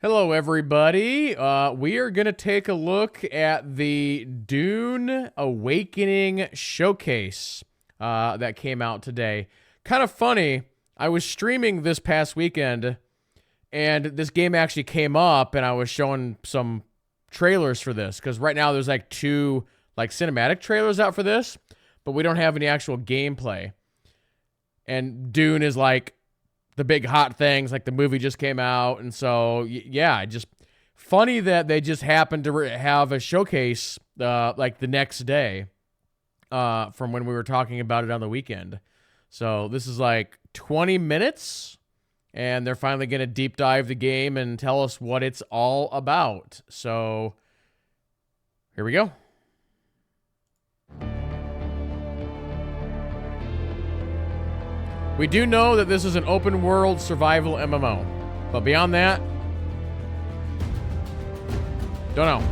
Hello, everybody. We are going to take a look at the Dune Awakening showcase that came out today. Kind of funny, I was streaming this past weekend, and this game actually came up, and I was showing some trailers for this, because right now there's like two cinematic trailers out for this, but we don't have any actual gameplay. And Dune is like the big hot things, like the movie just came out, and so yeah, just funny that they just happened to have a showcase like the next day from when we were talking about it on the weekend. So this is like 20 minutes, and they're finally going to deep dive the game and tell us what it's all about. So here we go. We do know that this is an open world survival MMO, but beyond that, don't know.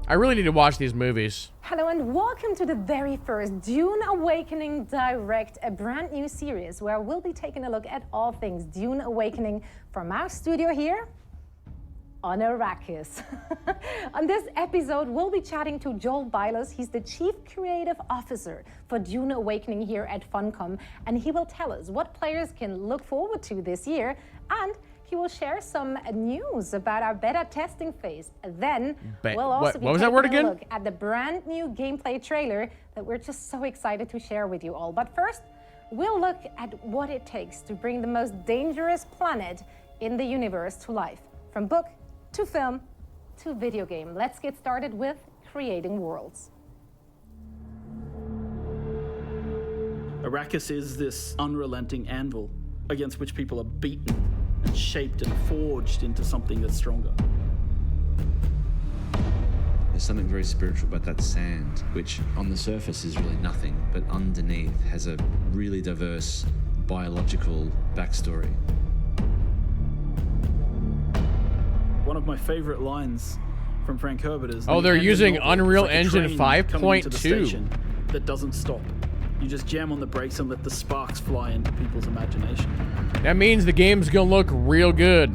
I really need to watch these movies. Hello and welcome to the very first Dune Awakening Direct, a brand new series where we'll be taking a look at all things Dune Awakening from our studio here on Arrakis. On this episode, we'll be chatting to Joel Bylos. He's the Chief Creative Officer for Dune Awakening here at Funcom, and he will tell us what players can look forward to this year, and he will share some news about our beta testing phase. Then we'll also be taking a look at the brand new gameplay trailer that we're just so excited to share with you all. But first, we'll look at what it takes to bring the most dangerous planet in the universe to life, from book to film to video game. Let's get started with creating worlds. Arrakis is this unrelenting anvil against which people are beaten and shaped and forged into something that's stronger. There's something very spiritual about that sand, which on the surface is really nothing, but underneath has a really diverse biological backstory. One of my favorite lines from Frank Herbert is, oh, they're using Unreal Engine 5.2 that doesn't stop. You just jam on the brakes and let the sparks fly into people's imagination. That means the game's gonna look real good.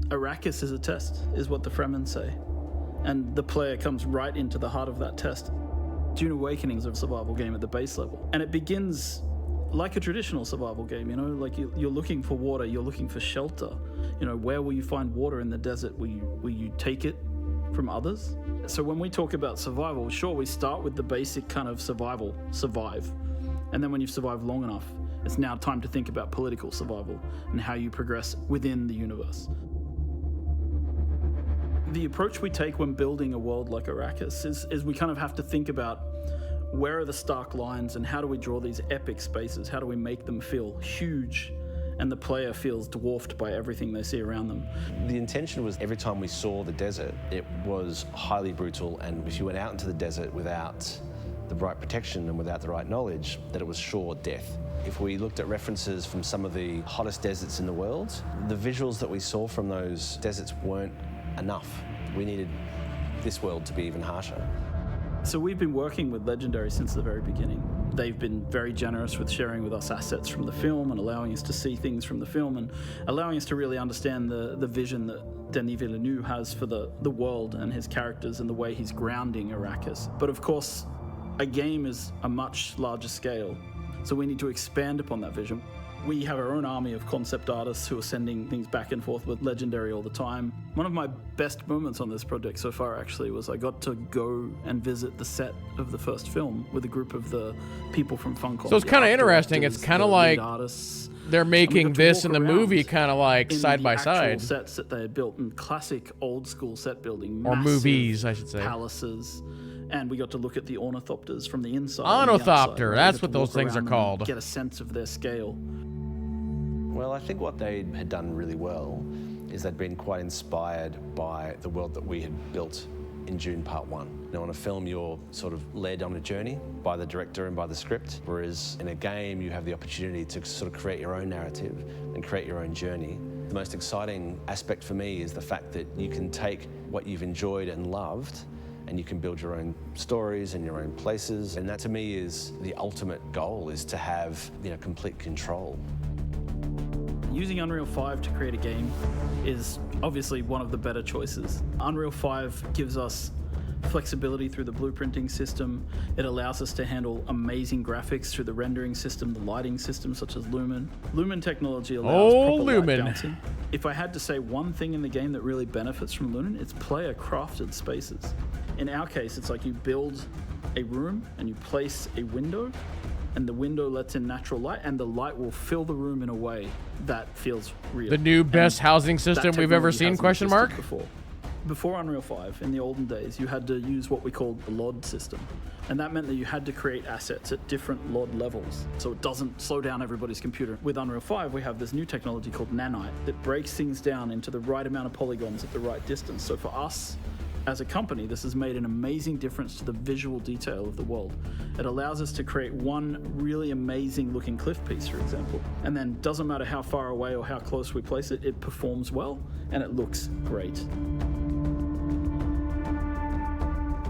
Arrakis is a test, is what the Fremen say. And the player comes right into the heart of that test. Dune Awakening is a survival game at the base level. And it begins like a traditional survival game, you know, like you're looking for water, you're looking for shelter. You know, where will you find water in the desert? Will you take it from others? So when we talk about survival, sure, we start with the basic kind of survive. And then when you've survived long enough, it's now time to think about political survival and how you progress within the universe. The approach we take when building a world like Arrakis is we kind of have to think about where are the stark lines and how do we draw these epic spaces? How do we make them feel huge and the player feels dwarfed by everything they see around them? The intention was every time we saw the desert, it was highly brutal, and if you went out into the desert without the right protection and without the right knowledge, that it was sure death. If we looked at references from some of the hottest deserts in the world, the visuals that we saw from those deserts weren't enough. We needed this world to be even harsher. So we've been working with Legendary since the very beginning. They've been very generous with sharing with us assets from the film and allowing us to see things from the film and allowing us to really understand the vision that Denis Villeneuve has for the world and his characters and the way he's grounding Arrakis. But of course, a game is a much larger scale, so we need to expand upon that vision. We have our own army of concept artists who are sending things back and forth with Legendary all the time. One of my best moments on this project so far actually was I got to go and visit the set of the first film with a group of the people from Funcom. So it's kind of interesting. It's kind of like they're making this and the movie kind of like side by side. Sets that they had built in classic old school set building. Or movies, I should say. Palaces. And we got to look at the ornithopters from the inside. Ornithopter, that's what those things are called. Get a sense of their scale. Well, I think what they had done really well is they'd been quite inspired by the world that we had built in Dune Part 1. Now, in a film, you're sort of led on a journey by the director and by the script, whereas in a game, you have the opportunity to sort of create your own narrative and create your own journey. The most exciting aspect for me is the fact that you can take what you've enjoyed and loved and you can build your own stories and your own places. And that to me is the ultimate goal, is to have, complete control. Using Unreal 5 to create a game is obviously one of the better choices. Unreal 5 gives us flexibility through the blueprinting system. It allows us to handle amazing graphics through the rendering system, the lighting system, such as Lumen. Lumen technology allows proper light balancing. If I had to say one thing in the game that really benefits from Lumen, it's player-crafted spaces. In our case, it's like you build a room and you place a window, and the window lets in natural light, and the light will fill the room in a way that feels real. The new best housing system we've ever seen, question mark? Before Unreal 5, in the olden days, you had to use what we called the LOD system. And that meant that you had to create assets at different LOD levels, so it doesn't slow down everybody's computer. With Unreal 5, we have this new technology called nanite that breaks things down into the right amount of polygons at the right distance. So for us, as a company, this has made an amazing difference to the visual detail of the world. It allows us to create one really amazing looking cliff piece, for example, and then doesn't matter how far away or how close we place it, it performs well and it looks great.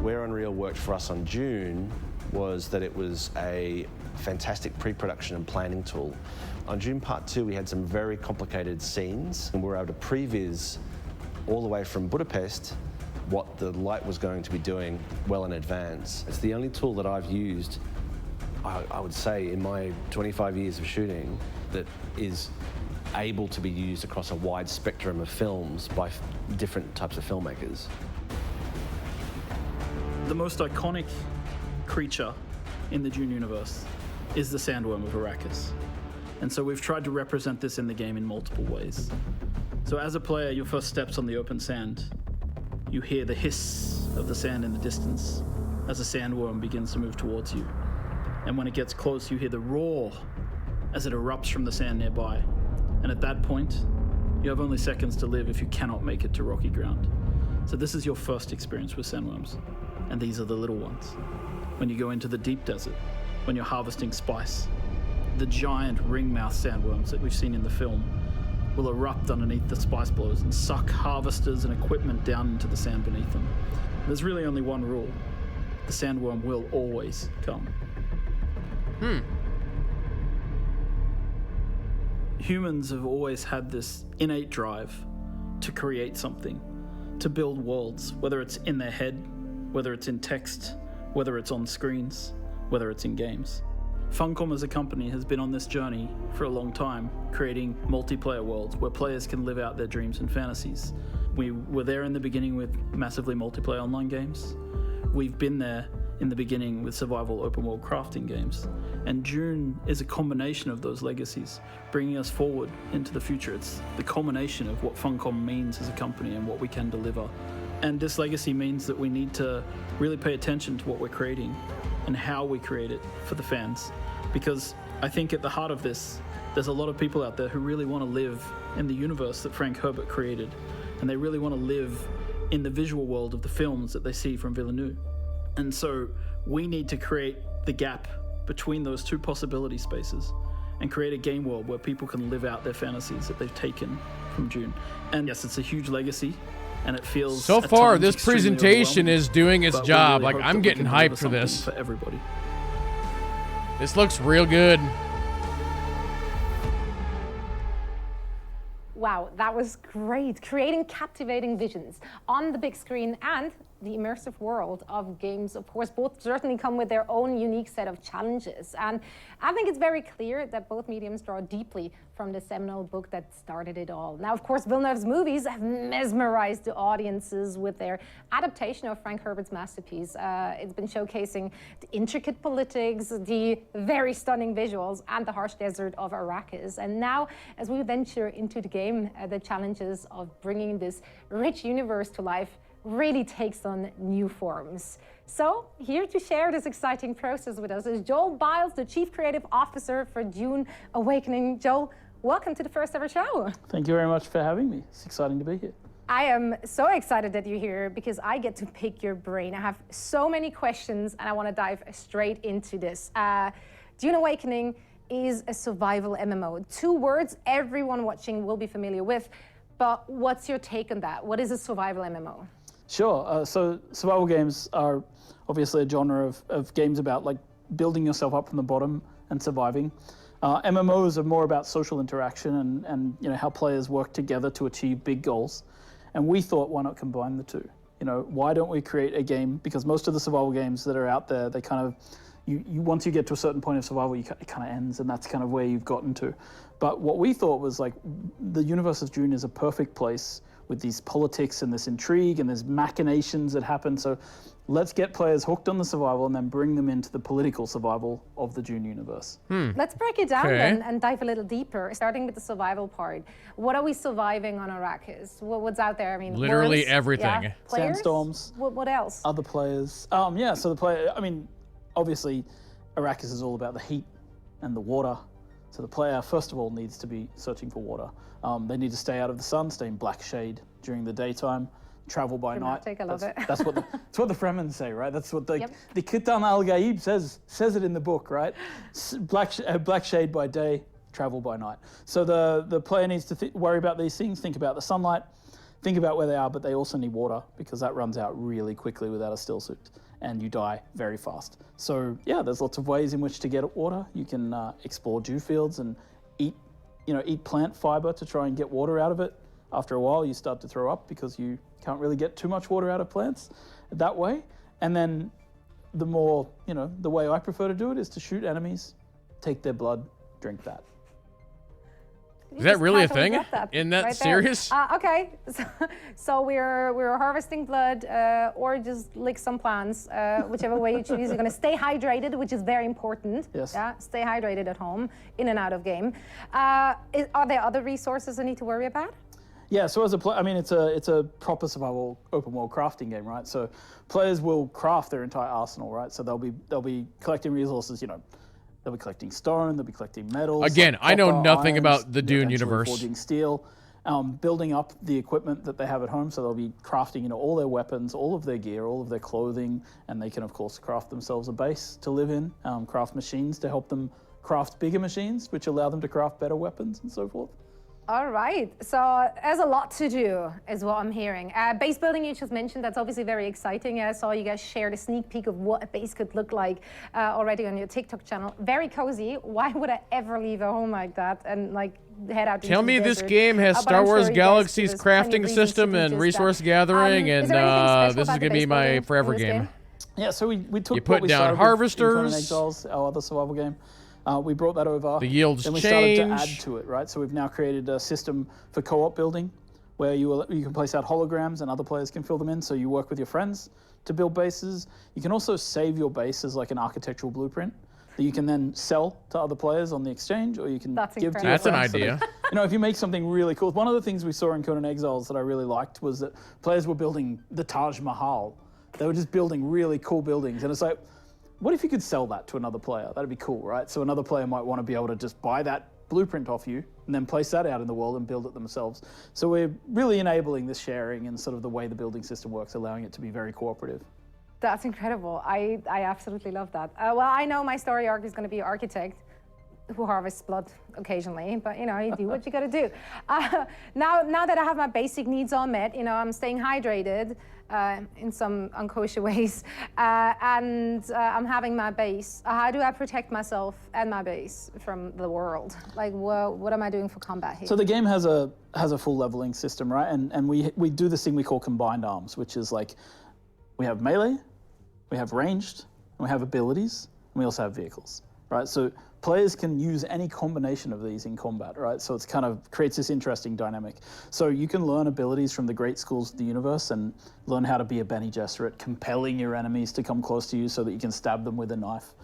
Where Unreal worked for us on Dune was that it was a fantastic pre-production and planning tool. On Dune Part 2, we had some very complicated scenes, and we were able to previs all the way from Budapest what the light was going to be doing well in advance. It's the only tool that I've used, I would say, in my 25 years of shooting, that is able to be used across a wide spectrum of films by different types of filmmakers. The most iconic creature in the Dune universe is the sandworm of Arrakis. And so we've tried to represent this in the game in multiple ways. So as a player, your first steps on the open sand, you hear the hiss of the sand in the distance as the sandworm begins to move towards you. And when it gets close, you hear the roar as it erupts from the sand nearby. And at that point, you have only seconds to live if you cannot make it to rocky ground. So this is your first experience with sandworms. And these are the little ones. When you go into the deep desert, when you're harvesting spice, the giant ring-mouth sandworms that we've seen in the film will erupt underneath the spice blows and suck harvesters and equipment down into the sand beneath them. There's really only one rule. The sandworm will always come. Humans have always had this innate drive to create something, to build worlds, whether it's in their head, whether it's in text, whether it's on screens, whether it's in games. Funcom as a company has been on this journey for a long time, creating multiplayer worlds where players can live out their dreams and fantasies. We were there in the beginning with massively multiplayer online games. We've been there in the beginning with survival open world crafting games. And Dune is a combination of those legacies, bringing us forward into the future. It's the culmination of what Funcom means as a company and what we can deliver. And this legacy means that we need to really pay attention to what we're creating and how we create it for the fans. Because I think at the heart of this, there's a lot of people out there who really want to live in the universe that Frank Herbert created. And they really want to live in the visual world of the films that they see from Villeneuve. And so we need to create the gap between those two possibility spaces and create a game world where people can live out their fantasies that they've taken from Dune. And yes, it's a huge legacy. And it feels so far this presentation is doing its job. Like, I'm getting hyped for this. For everybody. This looks real good. Wow, that was great. Creating captivating visions on the big screen and the immersive world of games, of course, both certainly come with their own unique set of challenges. And I think it's very clear that both mediums draw deeply from the seminal book that started it all. Now, of course, Villeneuve's movies have mesmerized the audiences with their adaptation of Frank Herbert's masterpiece. It's been showcasing the intricate politics, the very stunning visuals, and the harsh desert of Arrakis. And now, as we venture into the game, the challenges of bringing this rich universe to life really takes on new forms. So, here to share this exciting process with us is Joel Biles, the Chief Creative Officer for Dune Awakening. Joel, welcome to the first ever show. Thank you very much for having me. It's exciting to be here. I am so excited that you're here because I get to pick your brain. I have so many questions and I want to dive straight into this. Dune Awakening is a survival MMO. 2 words everyone watching will be familiar with, but what's your take on that? What is a survival MMO? Sure. So survival games are obviously a genre of games about like building yourself up from the bottom and surviving. MMOs are more about social interaction and you know how players work together to achieve big goals. And we thought, why not combine the two? You know, why don't we create a game? Because most of the survival games that are out there, they kind of, you once you get to a certain point of survival, it kind of ends, and that's kind of where you've gotten to. But what we thought was like, the universe of Dune is a perfect place with these politics and this intrigue and there's machinations that happen. So let's get players hooked on the survival and then bring them into the political survival of the Dune universe. Let's break it down then and dive a little deeper, starting with the survival part. What are we surviving on Arrakis? What's out there? I mean, Literally worlds? everything. Yeah. Players? Sandstorms. What else? Other players. Yeah, so the player, I mean, obviously Arrakis is all about the heat and the water. So the player, first of all, needs to be searching for water. They need to stay out of the sun, stay in black shade during the daytime, travel by night. I love it. That's what the Fremen say, right? That's what the Kitan al-Gaib says it in the book, right? Black shade by day, travel by night. So the player needs to worry about these things, think about the sunlight, think about where they are, but they also need water because that runs out really quickly without a still suit and you die very fast. So yeah, there's lots of ways in which to get water. You can explore dew fields and eat plant fiber to try and get water out of it. After a while, you start to throw up because you can't really get too much water out of plants that way. And then the way I prefer to do it is to shoot enemies, take their blood, drink that. Is that really a thing in that series? Okay, so we're harvesting blood or just lick some plants, whichever way you choose. You're going to stay hydrated, which is very important. Yes. Yeah, stay hydrated at home, in and out of game. Are there other resources I need to worry about? Yeah, so as a player, I mean, it's a proper survival open world crafting game, right? So players will craft their entire arsenal, right? So they'll be collecting resources, they'll be collecting stone, they'll be collecting metals. Again, like I know copper, nothing irons, about the Dune eventually universe. Forging steel, building up the equipment that they have at home. So they'll be crafting, all their weapons, all of their gear, all of their clothing, and they can, of course, craft themselves a base to live in, craft machines to help them craft bigger machines, which allow them to craft better weapons and so forth. All right, so there's a lot to do, is what I'm hearing. Base building you just mentioned, that's obviously very exciting. I saw you guys shared a sneak peek of what a base could look like already on your TikTok channel. Very cozy. Why would I ever leave a home like that and head out Tell into me the this desert? game has But Star I'm sure Wars you guys Galaxy's give us plenty of crafting reasons system to do and just resource that. gathering, Is and there anything special this is about going to the be base my building forever in this game. Yeah, so we took You put what we down started with harvesters. in Conan Exiles, our other survival game. We brought that over. The yields Then we started to add change. to it, right? So we've now created a system for co-op building where you can place out holograms and other players can fill them in. So you work with your friends to build bases. You can also save your base as like an architectural blueprint that you can then sell to other players on the exchange, or you can give to your That's an friends. So idea. that, if you make something really cool. One of the things we saw in Conan Exiles that I really liked was that players were building the Taj Mahal. They were just building really cool buildings. And it's like, what if you could sell that to another player? That'd be cool, right? So another player might want to be able to just buy that blueprint off you and then place that out in the world and build it themselves. So we're really enabling this sharing and sort of the way the building system works, allowing it to be very cooperative. That's incredible. I absolutely love that. Well, I know my story arc is going to be architect who harvests blood occasionally, but you do what you got to do. Now that I have my basic needs all met, I'm staying hydrated in some unkosher ways, and I'm having my base. How do I protect myself and my base from the world? Like, what am I doing for combat here? So the game has a full leveling system, right? And we do this thing we call combined arms, which is like we have melee, we have ranged, and we have abilities, and we also have vehicles, right? So players can use any combination of these in combat, right? So it's kind of creates this interesting dynamic. So you can learn abilities from the great schools of the universe and learn how to be a Bene Gesserit, compelling your enemies to come close to you so that you can stab them with a knife.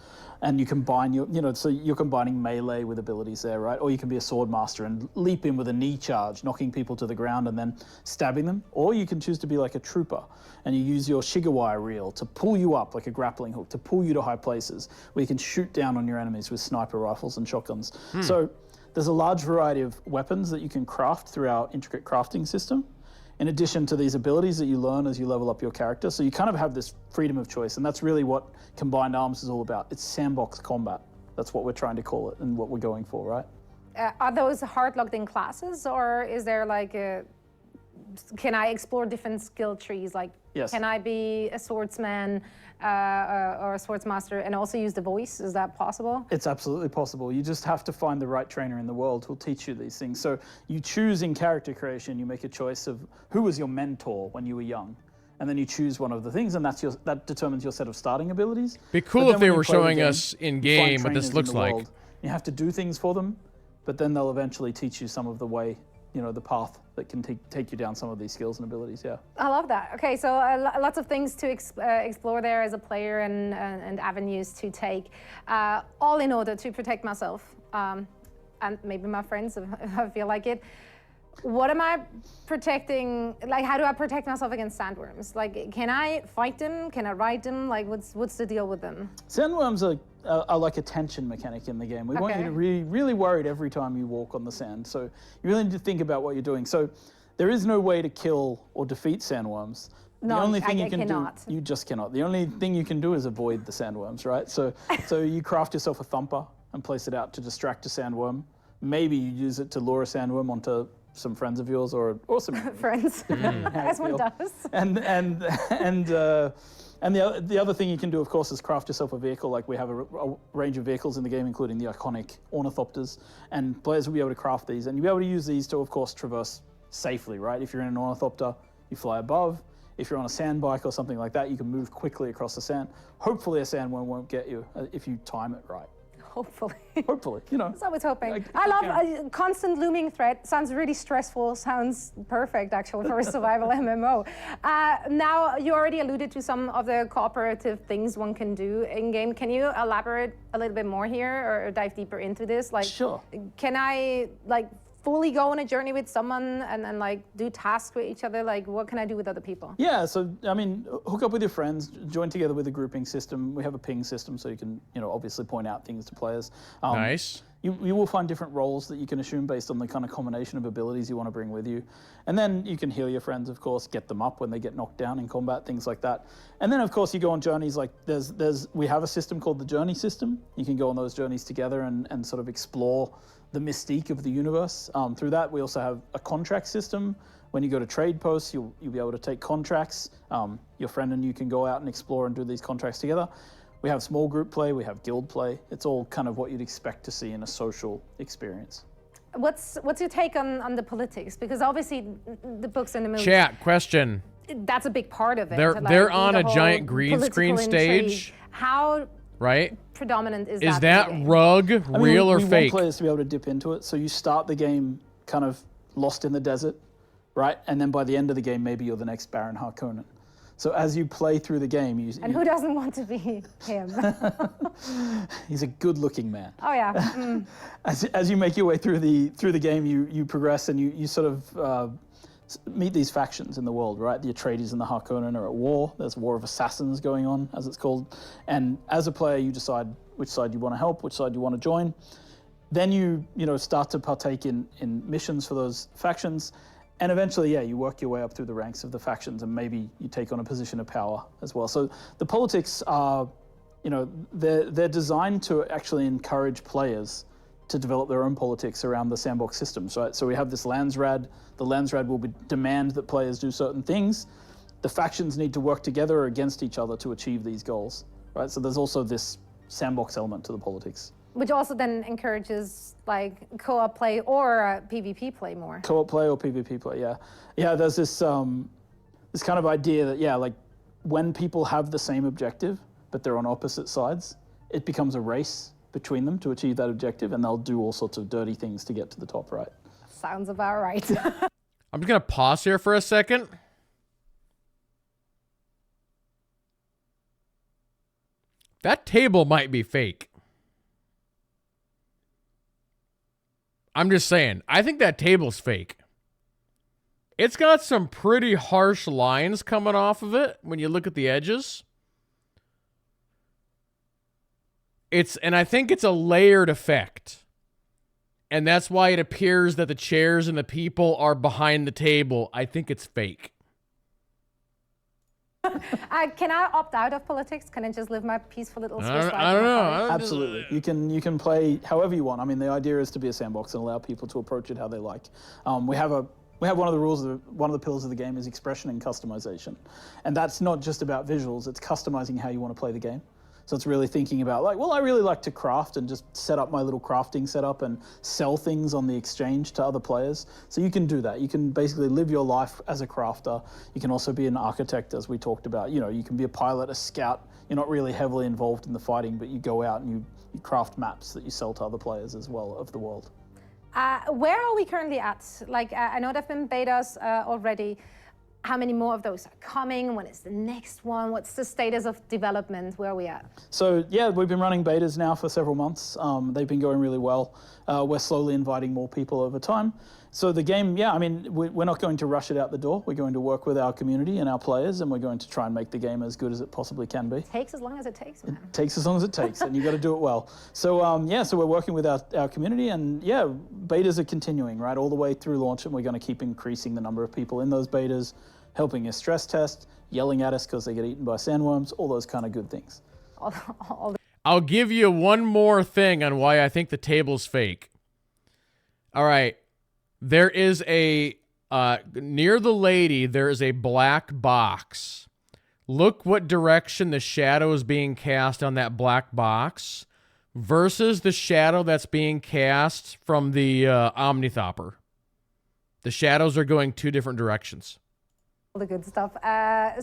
And you combine so you're combining melee with abilities there, right? Or you can be a sword master and leap in with a knee charge, knocking people to the ground and then stabbing them. Or you can choose to be like a trooper and you use your Shigawai reel to pull you up like a grappling hook, to pull you to high places where you can shoot down on your enemies with sniper rifles and shotguns. So there's a large variety of weapons that you can craft through our intricate crafting system. in addition to these abilities that you learn as you level up your character. So you kind of have this freedom of choice, and that's really what Combined Arms is all about. It's sandbox combat. That's what we're trying to call it and what we're going for, right? Are those hard locked in classes, or is there like can I explore different skill trees? Like, Yes. Can I be a swordsman or a swordsmaster and also use the voice? Is that possible? It's absolutely possible. You just have to find the right trainer in the world who'll teach you these things. So you choose in character creation, you make a choice of who was your mentor when you were young. And then you choose one of the things, and that determines your set of starting abilities. Be cool But if then they when you were play the showing game, us in you find game what trainers this in looks the like. world. You have to do things for them, but then they'll eventually teach you some of the way, the path that can take you down some of these skills and abilities. Yeah. I love that. Okay, so lots of things to explore there as a player and avenues to take, all in order to protect myself and maybe my friends if I feel like it. What am I protecting? Like, how do I protect myself against sandworms? Like, can I fight them? Can I ride them? Like, what's the deal with them? Sandworms are like a tension mechanic in the game. We want you to be really worried every time you walk on the sand. So you really need to think about what you're doing. So there is no way to kill or defeat sandworms. The No, only thing I you can cannot. do, you just cannot. The only thing you can do is avoid the sandworms, right? So you craft yourself a thumper and place it out to distract a sandworm. Maybe you use it to lure a sandworm onto some friends of yours or some Friends, as one does. And the other thing you can do, of course, is craft yourself a vehicle. Like we have a range of vehicles in the game, including the iconic ornithopters, and players will be able to craft these, and you'll be able to use these to, of course, traverse safely, right? If you're in an ornithopter, you fly above. If you're on a sand bike or something like that, you can move quickly across the sand. Hopefully a sandworm won't get you if you time it right. Hopefully. Hopefully, That's always hoping. Like, I love a constant looming threat. Sounds really stressful. Sounds perfect, actually, for a survival MMO. Now, you already alluded to some of the cooperative things one can do in-game. Can you elaborate a little bit more here or dive deeper into this? Like, Sure. Can I, fully go on a journey with someone and do tasks with each other? Like, what can I do with other people? Yeah, so, hook up with your friends, join together with a grouping system. We have a ping system, so you can, obviously point out things to players. Nice. You will find different roles that you can assume based on the kind of combination of abilities you want to bring with you. And then you can heal your friends, of course, get them up when they get knocked down in combat, things like that. And then, of course, you go on journeys like we have a system called the Journey System. You can go on those journeys together and sort of explore the mystique of the universe. Through that, we also have a contract system. When you go to trade posts, you'll be able to take contracts. Your friend and you can go out and explore and do these contracts together. We have small group play, we have guild play. It's all kind of what you'd expect to see in a social experience. What's your take on the politics? Because obviously the books and the movies, Chat question. that's a big part of it. They're on the a whole giant green screen political intrigue. stage. How Right? predominant is Is that? that in the game? rug real or we fake? want players to be able to dip into it. So you start the game kind of lost in the desert, right? And then by the end of the game, maybe you're the next Baron Harkonnen. So as you play through the game, And who doesn't want to be him? he's a good-looking man. Oh yeah. Mm. As you make your way through the game, you progress and you sort of meet these factions in the world, right? The Atreides and the Harkonnen are at war. There's a war of assassins going on, as it's called. And as a player, you decide which side you want to help, which side you want to join. Then you start to partake in missions for those factions. And eventually, you work your way up through the ranks of the factions, and maybe you take on a position of power as well. So the politics are, they're designed to actually encourage players to develop their own politics around the sandbox systems, right? So we have this Landsrad. The Landsrad will demand that players do certain things. The factions need to work together or against each other to achieve these goals, right? So there's also this sandbox element to the politics. Which also then encourages co-op play or PvP play more. Co-op play or PvP play, yeah. Yeah, there's this this kind of idea that, when people have the same objective, but they're on opposite sides, it becomes a race between them to achieve that objective, and they'll do all sorts of dirty things to get to the top, right? Sounds about right. I'm just going to pause here for a second. That table might be fake. I'm just saying, I think that table's fake. It's got some pretty harsh lines coming off of it when you look at the edges. And I think it's a layered effect. and that's why it appears that the chairs and the people are behind the table. I think it's fake. Can I opt out of politics? Can I just live my peaceful little Swiss life? I don't know. Absolutely. You can play however you want. I mean, the idea is to be a sandbox and allow people to approach it how they like. We have one of the rules, one of the pillars of the game is expression and customization. And that's not just about visuals, it's customizing how you want to play the game. So it's really thinking about like, well, I really like to craft and just set up my little crafting setup and sell things on the exchange to other players. So you can do that. You can basically live your life as a crafter. You can also be an architect, as we talked about. You know, you can be a pilot, a scout. You're not really heavily involved in the fighting, but you go out and you craft maps that you sell to other players as well of the world. Where are we currently at? Like, I know there have been betas already. How many more of those are coming? When is the next one? What's the status of development? Where are we at? So yeah, we've been running betas now for several months. They've been going really well. We're slowly inviting more people over time. So the game, yeah, I mean, we're not going to rush it out the door. We're going to work with our community and our players, and we're going to try and make the game as good as it possibly can be. Takes as long as it takes, man. It takes as long as it takes, and you got to do it well. So yeah, so we're working with our community, and yeah, betas are continuing, right, all the way through launch, and we're going to keep increasing the number of people in those betas, helping us stress test, yelling at us because they get eaten by sandworms, all those kind of good things. I'll give you one more thing on why I think the table's fake. All right. There is a, near the lady, there is a black box. Look what direction the shadow is being cast on that black box versus the shadow that's being cast from the Omnithopper. The shadows are going two different directions. The good stuff.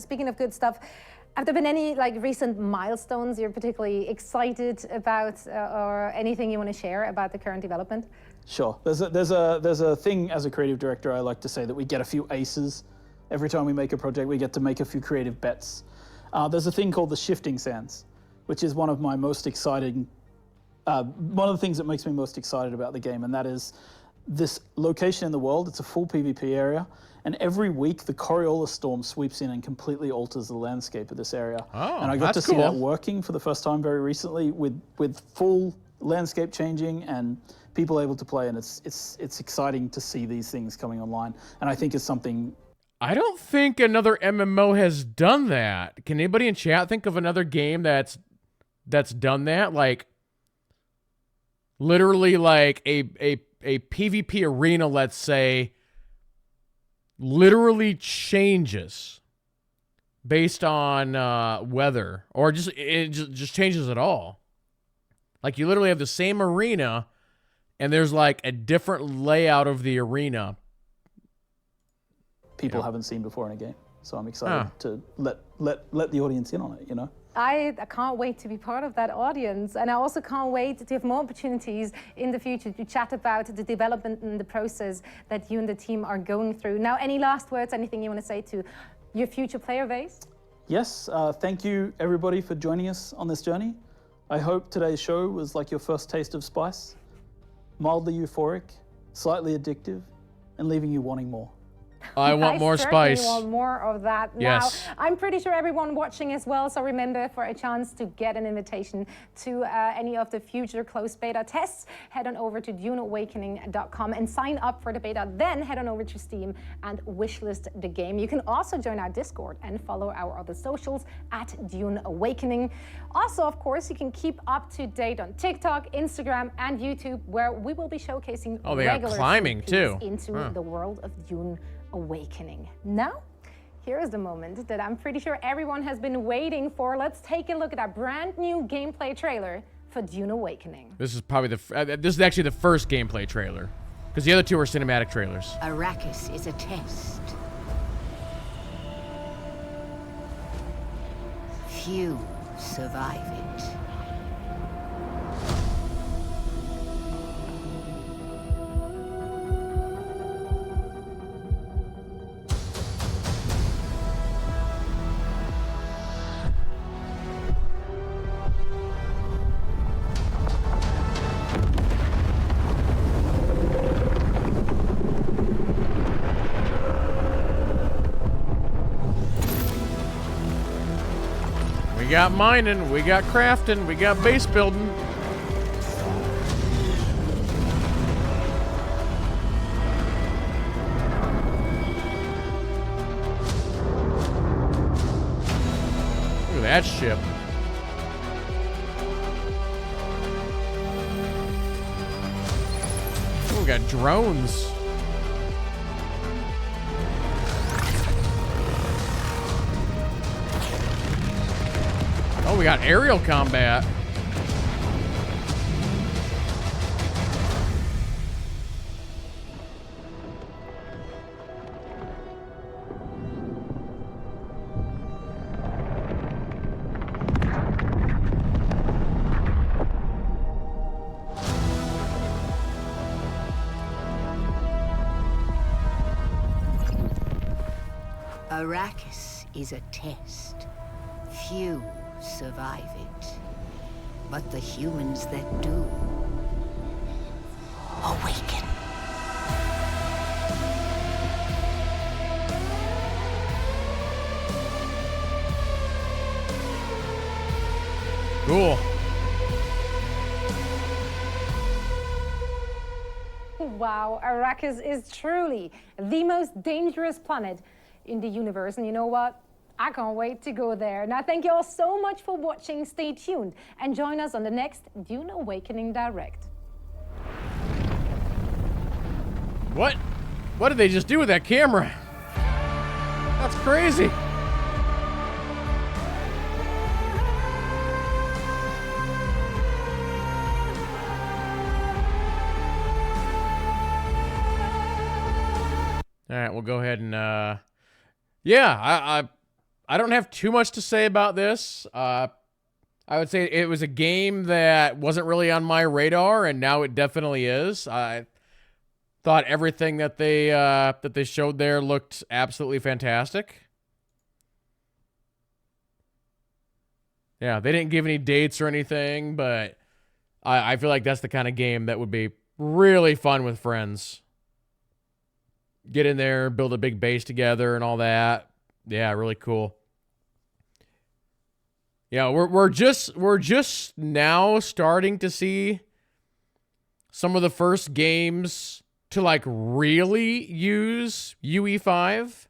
Speaking of good stuff, have there been any like recent milestones you're particularly excited about, or anything you want to share about the current development? Sure. There's a thing as a creative director I like to say that we get a few aces every time we make a project. We get to make a few creative bets. There's a thing called the shifting sands, which is one of my most exciting. One of the things that makes me most excited about the game, and that is this location in the world. It's a full PvP area. And every week, the Coriolis storm sweeps in and completely alters the landscape of this area. Oh, and I got to see cool. that working for the first time very recently with full landscape changing and people able to play. And it's exciting to see these things coming online. And I think it's something. I don't think another MMO has done that. Can anybody in chat think of another game that's done that? Like, literally, like a PvP arena, let's say, literally changes based on weather, or it just changes it all. Like, you literally have the same arena and there's like a different layout of the arena People haven't seen before in a game. So I'm excited to let the audience in on it, you know? I can't wait to be part of that audience, and I also can't wait to have more opportunities in the future to chat about the development and the process that you and the team are going through. Now, any last words, anything you want to say to your future player base? Yes, thank you everybody for joining us on this journey. I hope today's show was like your first taste of spice, mildly euphoric, slightly addictive, and leaving you wanting more. I want more spice. I want more of that. Yes. Now, I'm pretty sure everyone watching as well, so remember, for a chance to get an invitation to any of the future closed beta tests, head on over to duneawakening.com and sign up for the beta. Then head on over to Steam and wishlist the game. You can also join our Discord and follow our other socials at Dune Awakening. Also, of course, you can keep up to date on TikTok, Instagram, and YouTube, where we will be showcasing regular climbing too into the world of Dune Awakening. Now, here is the moment that I'm pretty sure everyone has been waiting for. Let's take a look at our brand new gameplay trailer for Dune Awakening. This is probably this is actually the first gameplay trailer, because the other two are cinematic trailers. Arrakis is a test. Few survive it. We got mining, we got crafting, we got base building. that ship. Oh, we got drones. Oh, we got aerial combat. Arrakis is a test. Few survive it. But the humans that do awaken. Cool. Wow, Arrakis is truly the most dangerous planet in the universe. And you know what? I can't wait to go there. Now, thank you all so much for watching. Stay tuned and join us on the next Dune Awakening Direct. What? What did they just do with that camera? That's crazy. All right, we'll go ahead and yeah, I don't have too much to say about this. I would say it was a game that wasn't really on my radar, and now it definitely is. I thought everything that they showed there looked absolutely fantastic. Yeah, they didn't give any dates or anything, but I feel like that's the kind of game that would be really fun with friends. Get in there, build a big base together and all that. Yeah, really cool. Yeah, we're just now starting to see some of the first games to like really use UE5,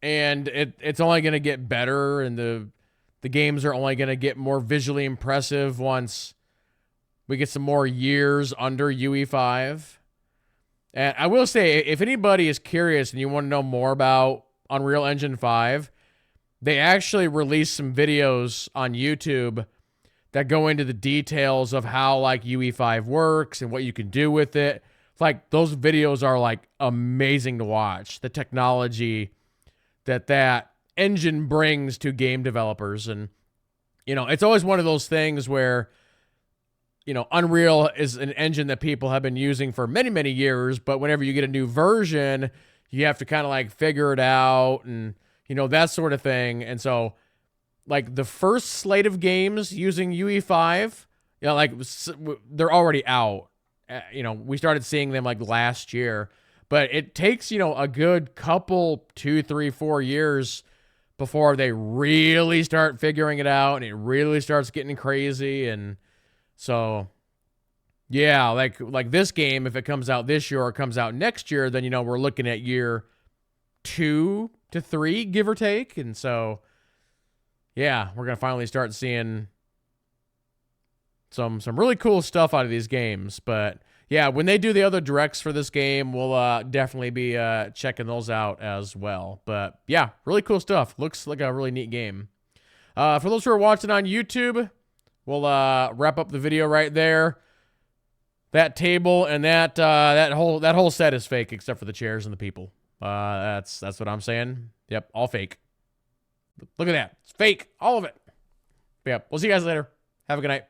and it's only going to get better, and the games are only going to get more visually impressive once we get some more years under UE5. And I will say, if anybody is curious and you want to know more about Unreal Engine 5, they actually released some videos on YouTube that go into the details of how like UE5 works and what you can do with it. Like, those videos are like amazing to watch. The technology that engine brings to game developers. And, you know, it's always one of those things where, you know, Unreal is an engine that people have been using for many, many years, but whenever you get a new version, you have to kind of like figure it out and, you know, that sort of thing. And so, like, the first slate of games using UE5, you know, like, they're already out. You know, we started seeing them like last year, but it takes, you know, a good couple, 2, 3, 4 years before they really start figuring it out and it really starts getting crazy. And so, yeah, like this game, if it comes out this year or comes out next year, then, you know, we're looking at year 2 to 3, give or take. And so, yeah, we're going to finally start seeing some really cool stuff out of these games. But, yeah, when they do the other directs for this game, we'll definitely be checking those out as well. But, yeah, really cool stuff. Looks like a really neat game. For those who are watching on YouTube, we'll wrap up the video right there. That table and that whole set is fake except for the chairs and the people. That's what I'm saying. Yep, all fake. Look at that. It's fake. All of it. But yeah, we'll see you guys later. Have a good night.